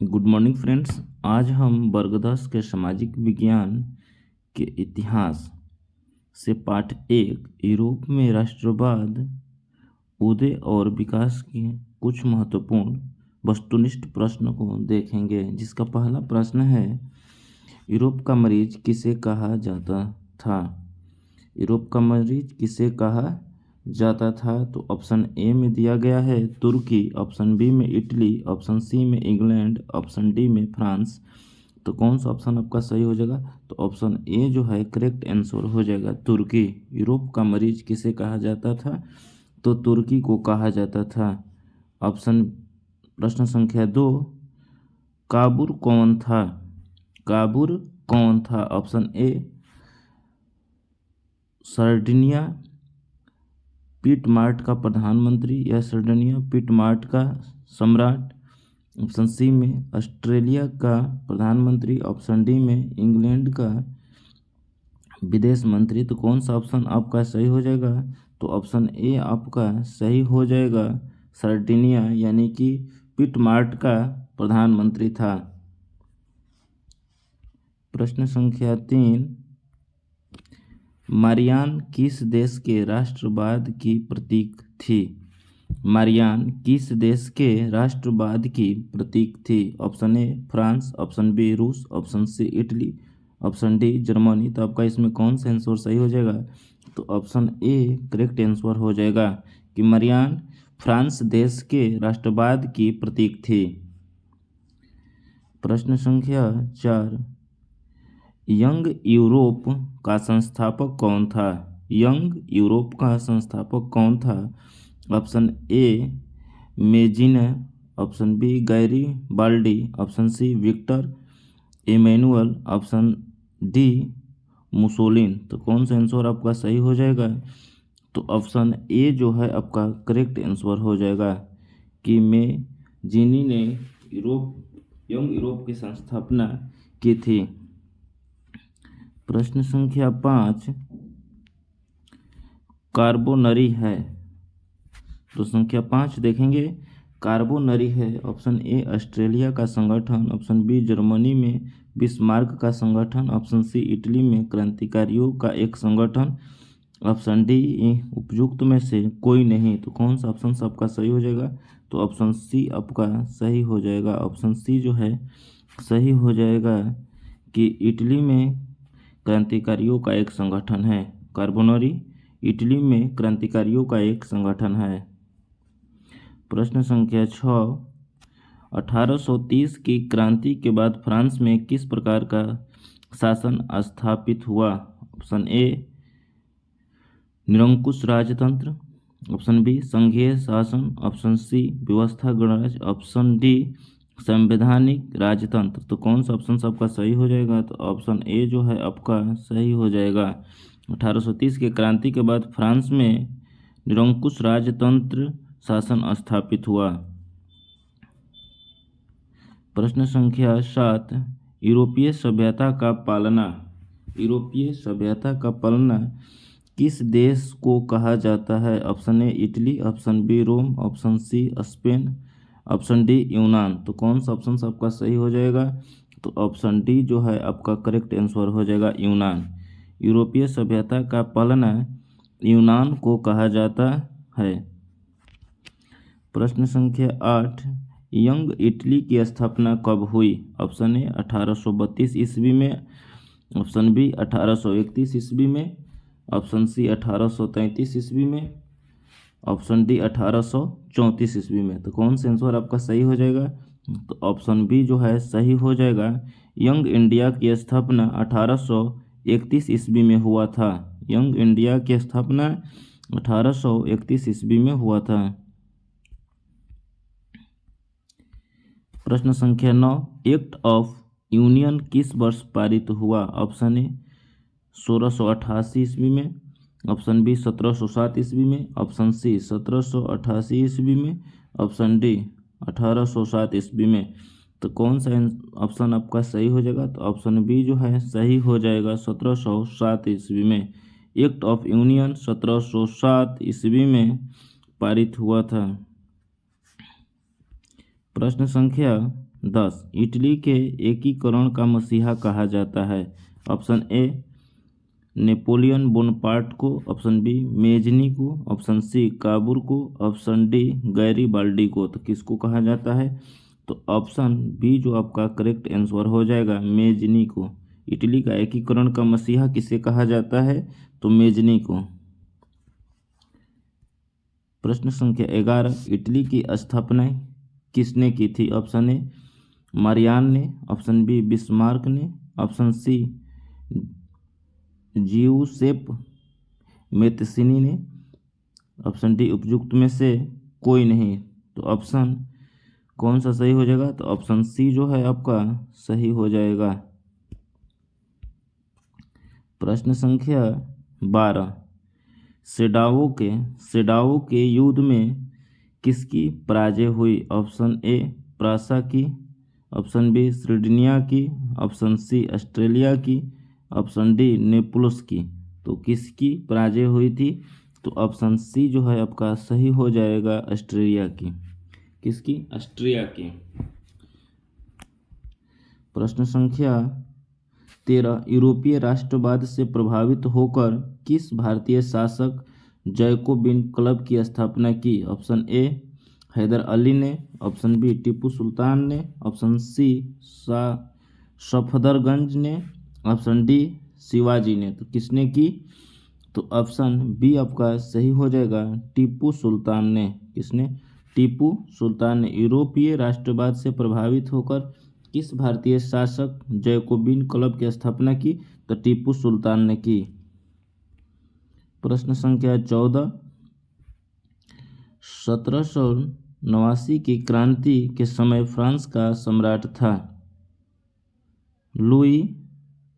Good morning friends. आज हम वर्ग 10 के सामाजिक विज्ञान के इतिहास से पाठ 1 यूरोप में राष्ट्रवाद उदय और विकास के कुछ महत्वपूर्ण वस्तुनिष्ठ प्रश्न को देखेंगे। जिसका पहला प्रश्न है, यूरोप का मरीज किसे कहा जाता था? यूरोप का मरीज किसे कहा जाता था? तो ऑप्शन ए में दिया गया है तुर्की, ऑप्शन बी में इटली, ऑप्शन सी में इंग्लैंड, ऑप्शन डी में फ्रांस। तो कौन सा ऑप्शन आपका सही हो जाएगा? तो ऑप्शन ए जो है करेक्ट आंसर हो जाएगा, तुर्की। यूरोप का मरीज किसे कहा जाता था? तो तुर्की को कहा जाता था। प्रश्न संख्या 2, काबुल कौन था? काबुल कौन था? ऑप्शन ए सर्डिनिया पिटमार्ट का प्रधानमंत्री या सर्डिनिया पिटमार्ट का सम्राट, ऑप्शन सी में ऑस्ट्रेलिया का प्रधानमंत्री, ऑप्शन डी में इंग्लैंड का विदेश मंत्री। तो कौन सा ऑप्शन आपका सही हो जाएगा? तो ऑप्शन ए आपका सही हो जाएगा, सर्डिनिया यानी कि पिटमार्ट का प्रधानमंत्री था। प्रश्न संख्या 3, मारियान किस देश के राष्ट्रवाद की प्रतीक थी? मारियान किस देश के राष्ट्रवाद की प्रतीक थी? Option A France, option B रूस, option C Italy, option D Germany. तो आपका इसमें कौन सा आंसर सही हो जाएगा? तो ऑप्शन ए करेक्ट आंसर हो जाएगा कि मारियान फ्रांस देश के राष्ट्रवाद की प्रतीक थी। प्रश्न संख्या 4, यंग यूरोप का संस्थापक कौन था? यंग यूरोप का संस्थापक कौन था? Option A Mazzini, option B Garibaldi, option C Victor Emmanuel, option D Mussolini. तो कौन सा आंसर आपका सही हो जाएगा? तो ऑप्शन ए जो है आपका करेक्ट आंसर हो जाएगा कि मेजिनी ने यंग यूरोप की संस्थापना की थी। प्रश्न संख्या 5, कार्बोनरी है। तो संख्या 5 देखेंगे, कार्बोनरी है। ऑप्शन ए ऑस्ट्रेलिया का संगठन, ऑप्शन बी जर्मनी में बिस्मार्क का संगठन, ऑप्शन सी इटली में क्रांतिकारियों का एक संगठन, ऑप्शन डी उपयुक्त में से कोई नहीं। तो कौन सा ऑप्शन आपका सही हो जाएगा? तो ऑप्शन सी आपका सही हो जाएगा। ऑप्शन सी जो है सही हो जाएगा कि इटली में क्रांतिकारियों का एक संगठन है। कार्बोनरी इटली में क्रांतिकारियों का एक संगठन है। प्रश्न संख्या 6, 1830 की क्रांति के बाद फ्रांस में किस प्रकार का शासन स्थापित हुआ? ऑप्शन ए निरंकुश राजतंत्र, ऑप्शन बी संघीय शासन, ऑप्शन सी व्यवस्था गणराज्य, ऑप्शन डी संवैधानिक राजतंत्र। तो कौन सा ऑप्शन आपका सही हो जाएगा? तो ऑप्शन ए जो है आपका सही हो जाएगा। 1830 के क्रांति के बाद फ्रांस में निरंकुश राजतंत्र शासन स्थापित हुआ। प्रश्न संख्या 7, यूरोपीय सभ्यता का पालना किस देश को कहा जाता है? Option a Italy, option b Rome, option c Spain, option d यूनान। तो कौन सा ऑप्शन आपका सही हो जाएगा? तो ऑप्शन डी जो है आपका करेक्ट आंसर हो जाएगा, यूनान। यूरोपीय सभ्यता का पालना यूनान को कहा जाता है। प्रश्न संख्या 8, यंग इटली की स्थापना कब हुई? ऑप्शन ए 1832 ईस्वी में, ऑप्शन बी 1831 ईस्वी में, ऑप्शन सी 1833 ईस्वी में, ऑप्शन डी 1834 ईस्वी में। तो कौन सा आंसर आपका सही हो जाएगा? तो ऑप्शन बी जो है सही हो जाएगा। यंग इंडिया की स्थापना 1831 ईस्वी में हुआ था। यंग इंडिया की स्थापना 1831 ईस्वी में हुआ था। प्रश्न संख्या 9, एक्ट ऑफ यूनियन किस वर्ष पारित हुआ? ऑप्शन ए 1688 ईस्वी में, ऑप्शन बी 1707 ईस्वी में, ऑप्शन सी 1788 ईस्वी में, ऑप्शन डी 1807 ईस्वी में। तो कौन सा ऑप्शन आपका सही हो जाएगा? तो ऑप्शन बी जो है सही हो जाएगा, 1707 ईस्वी में। एक्ट ऑफ यूनियन 1707 ईस्वी में पारित हुआ था। प्रश्न संख्या 10 इटली के एकीकरण का मसीहा कहा जाता है। ऑप्शन ए नेपोलियन बोनापार्ट को, ऑप्शन बी मेजनी को, ऑप्शन सी काबूल को, ऑप्शन डी गैरीबाल्डी को। तो किसको कहा जाता है? तो ऑप्शन बी जो आपका करेक्ट आंसर हो जाएगा, मेजनी को। इटली का एकीकरण का मसीहा किसे कहा जाता है? तो मेजनी को। प्रश्न संख्या 11 इटली की स्थापना किसने की थी? ऑप्शन ए मारियान ने, ऑप्शन बी बिस्मार्क ने, ऑप्शन सी जियुसेप मेत्सिनी ने, ऑप्शन डी उपयुक्त में से कोई नहीं। तो ऑप्शन कौन सा सही हो जाएगा? तो ऑप्शन सी जो है आपका सही हो जाएगा। प्रश्न संख्या 12 सेडाओ के युद्ध में किसकी पराजय हुई? ऑप्शन ए प्रासा की, ऑप्शन बी सिर्डिनिया की, ऑप्शन सी ऑस्ट्रेलिया की, ऑप्शन डी नेपल्स की। तो किसकी पराजय हुई थी? तो ऑप्शन सी जो है आपका सही हो जाएगा, ऑस्ट्रेलिया की। किसकी? ऑस्ट्रिया की। प्रश्न संख्या 13 यूरोपीय राष्ट्रवाद से प्रभावित होकर किस भारतीय शासक जैकोबिन क्लब की स्थापना की? ऑप्शन ए हैदर अली ने, ऑप्शन बी टीपू सुल्तान ने, ऑप्शन सी सफदरगंज ने, ऑप्शन डी शिवाजी ने। तो किसने की? तो ऑप्शन बी आपका सही हो जाएगा, टीपू सुल्तान ने। किसने? टीपू सुल्तान ने। यूरोपीय राष्ट्रवाद से प्रभावित होकर किस भारतीय शासक जैकोबिन क्लब की स्थापना की? तो टीपू सुल्तान ने की। प्रश्न संख्या 14 1789 की क्रांति के समय फ्रांस का सम्राट था लुई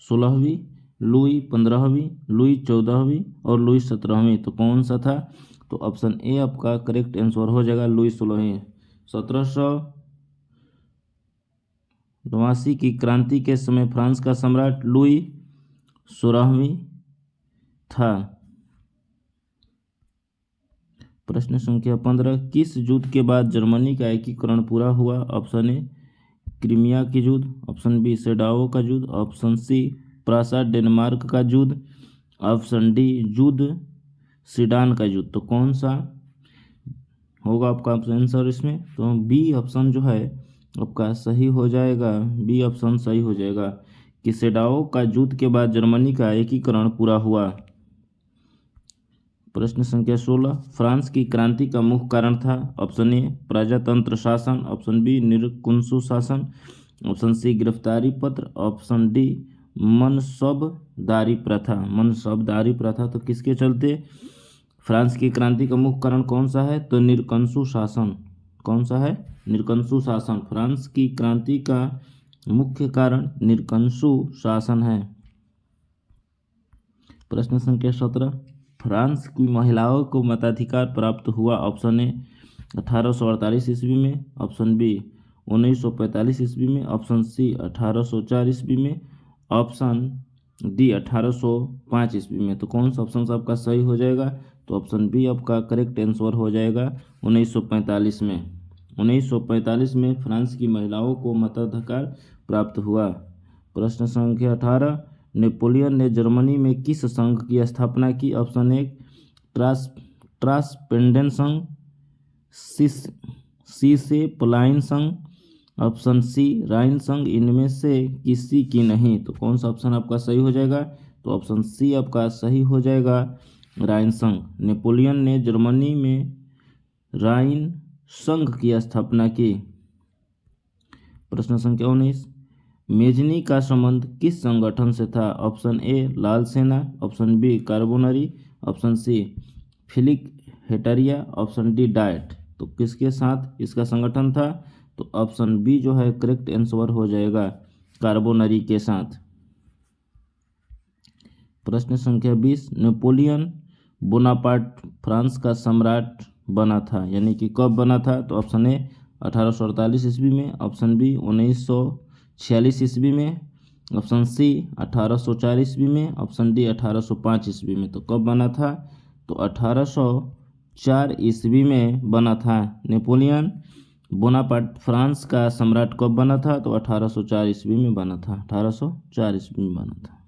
16वीं, लुई 15वीं, लुई 14वीं और लुई 17वीं। तो कौन सा था? तो ऑप्शन ए आपका करेक्ट आंसर हो जाएगा, लुई 16वीं। 1789 की क्रांति के समय फ्रांस का सम्राट लुई 16वीं था। प्रश्न संख्या 15 किस युद्ध के बाद जर्मनी का एकीकरण पूरा हुआ? ऑप्शन ए क्रीमिया की युद्ध, ऑप्शन बी सेडाओ का युद्ध, ऑप्शन सी प्रासा डेनमार्क का युद्ध, ऑप्शन डी युद्ध सीडान का युद्ध। तो कौन सा होगा आपका आंसर इसमें? तो बी ऑप्शन जो है आपका सही हो जाएगा, बी ऑप्शन सही हो जाएगा कि सेडाओ का युद्ध के बाद जर्मनी का एकीकरण पूरा हुआ। प्रश्न संख्या 16 फ्रांस की क्रांति का मुख्य कारण था? ऑप्शन ए प्रजातंत्र शासन, ऑप्शन बी निरंकुश शासन, ऑप्शन सी गिरफ्तारी पत्र, ऑप्शन डी मनसबदारी प्रथा। तो किसके चलते फ्रांस की क्रांति का मुख्य कारण कौन सा है? तो निरंकुश शासन। कौन सा है? निरंकुश शासन। फ्रांस की क्रांति का मुख्य कारण निरंकुश शासन है। प्रश्न संख्या 17 फ्रांस की महिलाओं को मताधिकार प्राप्त हुआ? ऑप्शन ए 1848 ईस्वी में, ऑप्शन बी 1945 ईस्वी में, ऑप्शन सी 1804 ईस्वी में, ऑप्शन डी 1805 ईस्वी में। तो कौन सा ऑप्शन आपका सही हो जाएगा? तो ऑप्शन बी आपका करेक्ट आंसर हो जाएगा, 1945 में। 1945 में फ्रांस की महिलाओं को मताधिकार प्राप्त हुआ। प्रश्न संख्या 18 नेपोलियन ने जर्मनी में किस संघ की स्थापना की? ऑप्शन ए ट्रांसपेंडेंट संघ, सी से प्लाइन संघ, ऑप्शन सी राइन संघ, इनमें से किसी की नहीं। तो कौन सा ऑप्शन आपका सही हो जाएगा? तो ऑप्शन सी आपका सही हो जाएगा, राइन संघ। नेपोलियन ने जर्मनी में राइन संघ की स्थापना की। प्रश्न संख्या 19 मेजनी का संबंध किस संगठन से था? ऑप्शन ए लाल सेना, option B Carbonari, option C Filiki Hetairia, option D diet. तो किसके साथ इसका संगठन था? तो ऑप्शन बी जो है करेक्ट आंसर हो जाएगा, कार्बोनरी के साथ। प्रश्न संख्या 20 नेपोलियन बोनापार्ट फ्रांस का सम्राट बना था, यानी कि कब बना था? तो ऑप्शन ए 1848 ईस्वी में, ऑप्शन बी 1946 ईस्वी में, ऑप्शन सी 1804 ईस्वी में, ऑप्शन डी 1805 ईस्वी में। तो कब बना था? तो 1804 ईस्वी में बना था। नेपोलियन बोनापार्ट फ्रांस का सम्राट कब बना था? तो 1804 ईस्वी में बना था, 1804 ईस्वी में बना था।